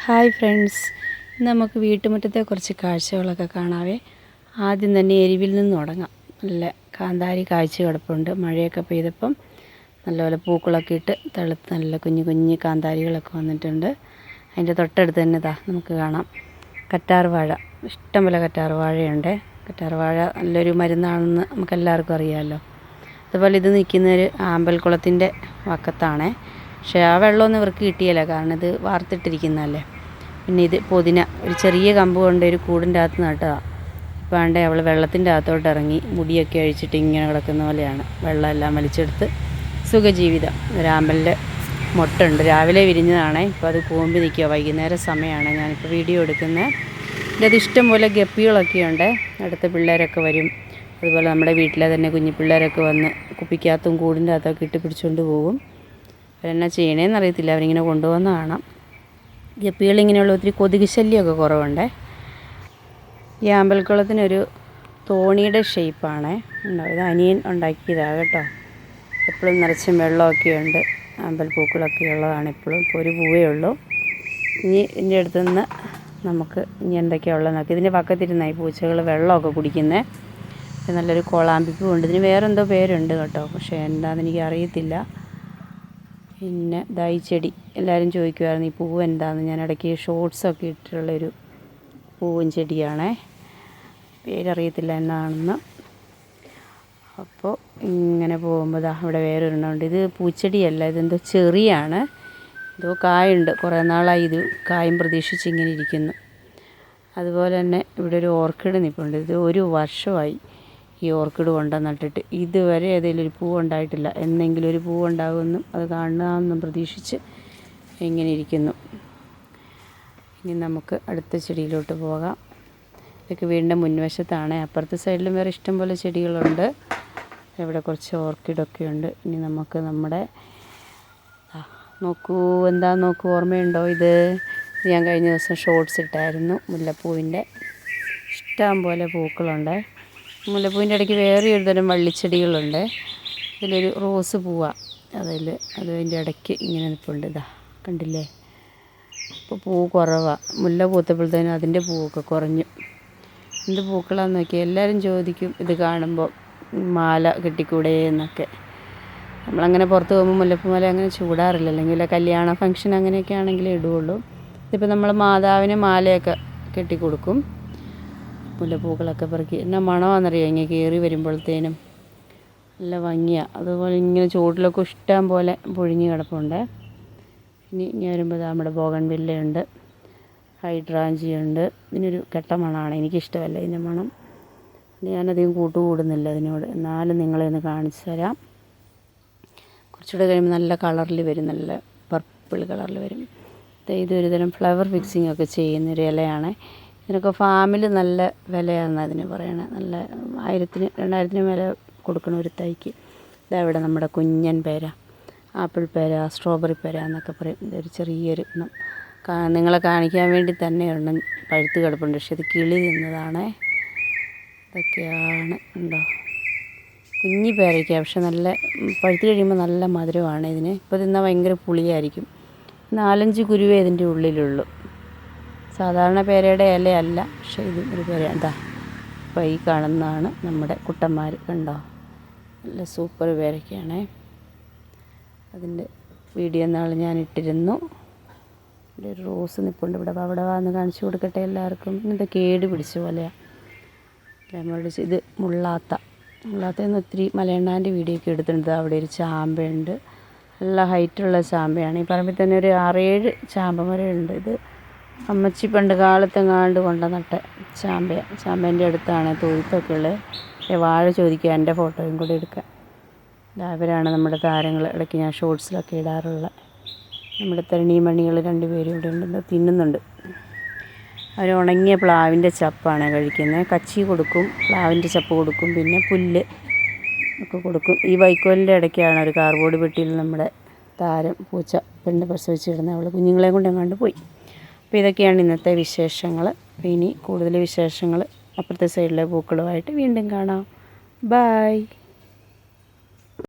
Hi friends, നമുക്ക് വീട്ടുമുറ്റത്തെ കുറച്ച് കാഴ്ചകളൊക്കെ കാണാവേ. ആദ്യം തന്നെ എരിവിൽ നിന്ന് തുടങ്ങാം. നല്ല കാന്താരി കാഴ്ച കിടപ്പുണ്ട്. മഴയൊക്കെ പെയ്തപ്പം നല്ലപോലെ പൂക്കളൊക്കെ ഇട്ട് തളുത്ത് നല്ല കുഞ്ഞു കുഞ്ഞു കാന്താരികളൊക്കെ വന്നിട്ടുണ്ട്. അതിൻ്റെ തൊട്ടടുത്ത് തന്നെ നമുക്ക് കാണാം കറ്റാർവാഴ. ഇഷ്ടംപോലെ കറ്റാർവാഴയുണ്ട്. കറ്റാർവാഴ നല്ലൊരു മരുന്നാണെന്ന് നമുക്കെല്ലാവർക്കും അറിയാമല്ലോ. അതുപോലെ ഇത് നിൽക്കുന്നൊരു ആമ്പൽക്കുളത്തിൻ്റെ വക്കത്താണേ. പക്ഷേ ആ വെള്ളമൊന്നും ഇവർക്ക് കിട്ടിയില്ല, കാരണം ഇത് വാർത്തിട്ടിരിക്കുന്നതല്ലേ. പിന്നെ ഇത് പുതിന, ഒരു ചെറിയ കമ്പ് കൊണ്ട് ഒരു കൂടിൻ്റെ അകത്ത് നട്ടതാണ്. ഇപ്പോൾ ആണ്ടേ അവൾ വെള്ളത്തിൻ്റെ അകത്തോട്ട് ഇറങ്ങി മുടിയൊക്കെ അഴിച്ചിട്ട് ഇങ്ങനെ കിടക്കുന്ന പോലെയാണ്. വെള്ളമെല്ലാം വലിച്ചെടുത്ത് സുഖജീവിതം. ഒരാമ്പലിൻ്റെ മുട്ടുണ്ട്, രാവിലെ വിരിഞ്ഞതാണേ. ഇപ്പോൾ അത് കൂമ്പി നിൽക്കുക. വൈകുന്നേരം സമയമാണ് ഞാനിപ്പോൾ വീഡിയോ എടുക്കുന്നത്. ഇത് ഇഷ്ടം പോലെ ഗപ്പികളൊക്കെ ഉണ്ട്. അടുത്ത പിള്ളേരൊക്കെ വരും. അതുപോലെ നമ്മുടെ വീട്ടിലെ തന്നെ കുഞ്ഞു പിള്ളേരൊക്കെ വന്ന് കുപ്പിക്കകത്തും കൂടിൻ്റെ അകത്തൊക്കെ ഇട്ട് പിടിച്ചുകൊണ്ട് പോകും. അവരെന്നാ ചെയ്യണേന്ന് അറിയത്തില്ല, അവരിങ്ങനെ കൊണ്ടുവന്ന് കാണാം. ഗപ്പികളിങ്ങനെയുള്ള ഒത്തിരി കൊതുക് ശല്യമൊക്കെ കുറവുണ്ട്. ഈ ആമ്പൽക്കുളത്തിനൊരു തോണിയുടെ ഷേപ്പാണ്. ഇത് അനിയൻ ഉണ്ടാക്കിയതാണ് കേട്ടോ. എപ്പോഴും നിറച്ചും വെള്ളമൊക്കെ ഉണ്ട്. ആമ്പൽ പൂക്കളൊക്കെ ഉള്ളതാണ് എപ്പോഴും. ഇപ്പോൾ ഒരു പൂവേ ഉള്ളൂ. ഇനി ഇതിൻ്റെ അടുത്ത് നിന്ന് നമുക്ക് ഇനി എന്തൊക്കെയാണ് ഉള്ളത് നോക്കി. ഇതിൻ്റെ പക്കത്തിരുന്നായി പൂച്ചകൾ വെള്ളമൊക്കെ കുടിക്കുന്നത്. നല്ലൊരു കോളാമ്പിപ്പൂ ഉണ്ട്. ഇതിന് വേറെന്തോ പേരുണ്ട് കേട്ടോ, പക്ഷേ എന്താണെന്ന് എനിക്ക് അറിയത്തില്ല. പിന്നെ ഈ ചെടി എല്ലാവരും ചോദിക്കുമായിരുന്നു ഈ പൂവ് എന്താണെന്ന്. ഞാൻ ഇടയ്ക്ക് ഷോർട്സൊക്കെ ഇട്ടിട്ടുള്ളൊരു പൂവും ചെടിയാണേ. പേരറിയത്തില്ല എന്നാണെന്ന്. അപ്പോൾ ഇങ്ങനെ പോകുമ്പോൾ ഇവിടെ വേറൊരെണ്ണമുണ്ട്. ഇത് പൂച്ചെടിയല്ല, ഇതെന്തോ ചെറിയാണ്. എന്തോ കായുണ്ട്. കുറേ നാളായി ഇത് കായും പ്രതീക്ഷിച്ച് ഇങ്ങനെ ഇരിക്കുന്നു. അതുപോലെ തന്നെ ഇവിടെ ഒരു ഓർക്കിഡ് നിൽപ്പുണ്ട്. ഇത് ഒരു വർഷമായി ഈ ഓർക്കിഡ് കൊണ്ടുവന്നിട്ടിട്ട് ഇതുവരെ ഏതെങ്കിലും ഒരു പൂവ് ഉണ്ടായിട്ടില്ല. എന്നെങ്കിലും ഒരു പൂവ് ഉണ്ടാകുമെന്നും അത് കാണുമെന്നും പ്രതീക്ഷിച്ച് ഇങ്ങനെ ഇരിക്കുന്നു. ഇനി നമുക്ക് അടുത്ത ചെടിയിലോട്ട് പോകാം. ഇതൊക്കെ വീടിൻ്റെ മുൻവശത്താണ്. അപ്പുറത്തെ സൈഡിലും വേറെ ഇഷ്ടംപോലെ ചെടികളുണ്ട്. ഇവിടെ കുറച്ച് ഓർക്കിഡൊക്കെ ഉണ്ട്. ഇനി നമുക്ക് നമ്മുടെ നോക്കൂ, എന്താ നോക്കൂ, ഓർമ്മയുണ്ടോ? ഇത് ഞാൻ കഴിഞ്ഞ ദിവസം ഷോർട്സ് ഇട്ടായിരുന്നു. മുല്ലപ്പൂവിൻ്റെ ഇഷ്ടം പോലെ പൂക്കളുണ്ട്. മുല്ലപ്പൂവിൻ്റെ ഇടയ്ക്ക് വേറെ ഒരു തരം വള്ളിച്ചെടികളുണ്ട്. ഇതിലൊരു റോസ് പൂവാണ് അതിൻ്റെ ഇടയ്ക്ക് ഇങ്ങനെ നിൽപ്പുണ്ട്. കണ്ടില്ലേ? ഇപ്പോൾ പൂ കുറവാണ്. മുല്ല പൂത്തപ്പോഴത്തേനും അതിൻ്റെ പൂവൊക്കെ കുറഞ്ഞു. എന്ത് പൂക്കളാന്ന് നോക്കിയാൽ എല്ലാവരും ചോദിക്കും ഇത് കാണുമ്പോൾ, മാല കെട്ടിക്കൂടെ എന്നൊക്കെ. നമ്മളങ്ങനെ പുറത്ത് പോകുമ്പോൾ മുല്ലപ്പൂ മാല അങ്ങനെ ചൂടാറില്ല. അല്ലെങ്കിൽ കല്യാണ ഫംഗ്ഷൻ അങ്ങനെയൊക്കെ ആണെങ്കിലേ ഇടുകയുള്ളൂ. ഇതിപ്പോൾ നമ്മൾ മാതാവിന് മാലയൊക്കെ കെട്ടിക്കൊടുക്കും. മുല്ലപ്പൂക്കളൊക്കെ പെറുക്കി എന്നാ മണമാണെന്നറിയാം. ഇങ്ങനെ കയറി വരുമ്പോഴത്തേനും നല്ല ഭംഗിയാണ്. അതുപോലെ ഇങ്ങനെ ചുവട്ടിലൊക്കെ ഇഷ്ടം പോലെ പൊഴിഞ്ഞ് കിടപ്പുണ്ട്. ഇനി വരുമ്പോൾ നമ്മുടെ ബോഗൺവില്ലയുണ്ട്, ഹൈഡ്രാഞ്ചിയുണ്ട്. ഇതിനൊരു കെട്ട മണമാണ്, എനിക്കിഷ്ടമല്ല ഇതിൻ്റെ മണം. ഞാനധികം കൂട്ടുകൂടുന്നില്ല ഇതിനോട്. എന്നാലും നിങ്ങളെ ഒന്ന് കാണിച്ചു തരാം. കുറച്ചുകൂടെ കഴിയുമ്പോൾ നല്ല കളറിൽ വരും, നല്ല പർപ്പിൾ കളറിൽ വരും. ഇതൊരു തരം ഫ്ലവർ ഫിക്സിംഗ് ഒക്കെ ചെയ്യുന്നൊരു ഇലയാണ്. ഇതിനൊക്കെ ഫാമിൽ നല്ല വിലയാണ് അതിന് പറയണത്. നല്ല 1000-2000 വില കൊടുക്കണം ഒരു തൈക്ക്. ഇതവിടെ നമ്മുടെ കുഞ്ഞൻ പേര, ആപ്പിൾ പേര, സ്ട്രോബെറി പേര എന്നൊക്കെ പറയും. ഇതൊരു ചെറിയൊരു നിങ്ങളെ കാണിക്കാൻ വേണ്ടി തന്നെ ഒരെണ്ണം പഴുത്ത് കിടപ്പുണ്ട്. പക്ഷെ ഇത് കിളി തിന്നതാണേ. ഇതൊക്കെയാണ്, ഉണ്ടോ, കുഞ്ഞി പേരയ്ക്ക. പക്ഷെ നല്ല പഴുത്ത് കഴിയുമ്പോൾ നല്ല മധുരമാണ് ഇതിന്. ഇപ്പോൾ തിന്നാൽ ഭയങ്കര പുളിയായിരിക്കും. 4-5 കുരുവേ ഇതിൻ്റെ ഉള്ളിലുള്ളൂ. സാധാരണ പേരയുടെ ഇലയല്ല, പക്ഷേ ഇത് ഒരു പേര. ഇപ്പോൾ ഈ കാണുന്നതാണ് നമ്മുടെ കുട്ടന്മാർ. കണ്ടോ, നല്ല സൂപ്പർ പേരയ്ക്കാണേ. അതിൻ്റെ വീഡിയോ നാൾ ഞാൻ ഇട്ടിരുന്നു. ഇവിടെ ഒരു റോസ് നിൽപ്പുണ്ട്. അവിടെ വന്ന് കാണിച്ചു കൊടുക്കട്ടെ എല്ലാവർക്കും. ഇന്നത്തെ കേട് പിടിച്ച പോലെയാണ്. ഇത് മുള്ളാത്തന്ന് ഒത്തിരി മലയണ്ണാൻ്റെ വീഡിയോ ഒക്കെ എടുത്തിട്ടുണ്ട്. അവിടെ ഒരു ചാമ്പയുണ്ട്, നല്ല ഹൈറ്റുള്ള ചാമ്പയാണ്. ഈ പറമ്പിൽ തന്നെ ഒരു 6-7 ചാമ്പ മരമുണ്ട്. ഇത് അമ്മച്ചി പണ്ട് കാലത്തെങ്ങാണ്ട് കൊണ്ടുവന്നിട്ട ചാമ്പേൻ്റെ അടുത്താണ് തൊഴുത്തൊക്കെ ഉള്ളത്. വാഴ ചോദിക്കുക എൻ്റെ ഫോട്ടോയും കൂടെ എടുക്കാൻ. അവരാണ് നമ്മുടെ താരങ്ങൾ. ഇടയ്ക്ക് ഞാൻ ഷോർട്സിലൊക്കെ ഇടാറുള്ള നമ്മുടെ തരുണീമണികൾ 2 പേരും ഇവിടെ ഉണ്ട്, തിന്നുന്നുണ്ട്. അവർ ഉണങ്ങിയ പ്ലാവിൻ്റെ ചപ്പാണ് കഴിക്കുന്നത്. കച്ചി കൊടുക്കും, പ്ലാവിൻ്റെ ചപ്പ് കൊടുക്കും, പിന്നെ പുല്ല് ഒക്കെ കൊടുക്കും. ഈ വൈക്കോലിൻ്റെ ഇടയ്ക്കാണ് ഒരു കാർബോർഡ് പെട്ടിയിൽ നമ്മുടെ താരം പൂച്ച പെണ്ണ് പ്രസവിച്ചിടുന്നത്. അവൾ കുഞ്ഞുങ്ങളെ കൊണ്ട് എങ്ങാണ്ട് പോയി. അപ്പോൾ ഇതൊക്കെയാണ് ഇന്നത്തെ വിശേഷങ്ങൾ. ഇനി കൂടുതൽ വിശേഷങ്ങൾ അപ്പുറത്തെ സൈഡിലെ പൂക്കളുമായിട്ട് വീണ്ടും കാണാം. ബായ്.